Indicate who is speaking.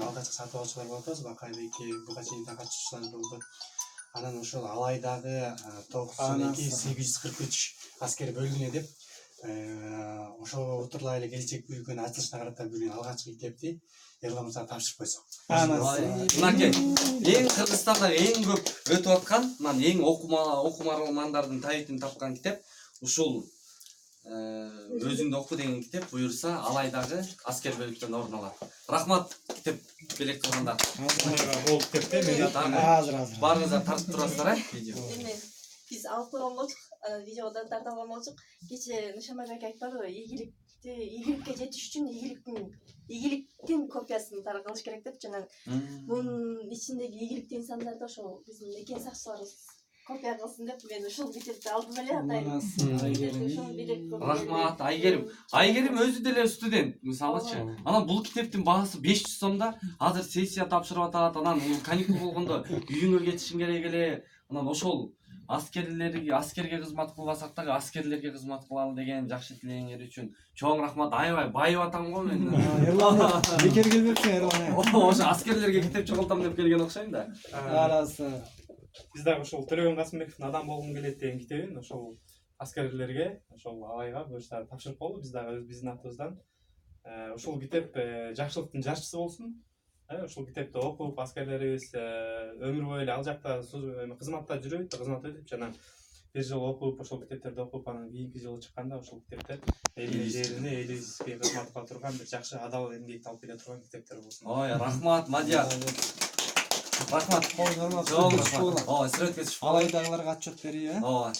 Speaker 1: алгачкы сатып алуучулар болуп атабыз. Бакайбеки буга чейин да катышуулар болду. Анан ошол Алайдагы 92-843 аскер бөлүнө деп ошо отурлай эле келечек бүгүн ачылышына карата бүгүн алгачкы китепти Эрлан мырзага тапшырып койсок.
Speaker 2: Мынакей эң Кыргызстанда эң көп өтүп аткан, мына эң окумарлардын табитин тапкан китеп ушул өзүңдү оку деген китеп буюрса Алайдагы аскер бөлүктөн орун алат. Рахмат китеп белек кылгандар.
Speaker 3: Бул китепте мен
Speaker 4: азыр
Speaker 2: Баарыңыздар тартып турасыздар, видео.
Speaker 5: Биз алып койгон болчук, видеодо тартып алган болчук. Кече Нышанбай ака айтпадыбы, ийгиликке жетиш үчүн ийгиликтин копиясын таркалыш керек деп жана бунун ичиндеги ийгиликтүү инсандарды ошол биздин мекен сакчыларыбыз копия кылсын деп мен ушул китепти алдым эле атайын.
Speaker 2: Рахмат Айгерим өзү деле студент мисалычы. Анан бул китептин баасы 500 сомдо. Азыр сессия тапшырып атат. Анан каникул болгондо үйүңө кетишиң керек эле. Анан ошол аскерге кызмат кылбасак дагы аскерлерге кызмат кылалы деген жакшы тилегиңер үчүн чоң рахмат. Аябай байып атам го мен.
Speaker 4: Эрлан бекер келбепсиң Эрлан.
Speaker 2: Ошо аскерлерге китеп чогултам деп келген окшойм да.
Speaker 4: Арасы.
Speaker 3: Биз дагы ошол Төлөгөн Касымбековдун Адам болгум келет деген китебин ошол аскерлерге, ошол Алайга буюрса тапшырып болду. Биз дагы биздин атыбыздан ушул китеп жакшылыктын жарчысы болсун. Ушул китепти окуп аскерлерибиз өмүр бою эле ал жакта кызматта жүрөт, кызмат өтүп жана бир жыл окуп, ошол китептерди окуп, анан кийинки жылы чыкканда ошол китептер элине жерине элибизге кызмат кыла турган бир жакшы адал эмгекти алып келе турган китептер болсун.
Speaker 2: Ой, рахмат, Мадияр. Рахмат.
Speaker 4: Ой, нормал.
Speaker 2: Ой, сиретке түшүп
Speaker 4: Алайдагыларга отчет берейби?
Speaker 2: Ооба.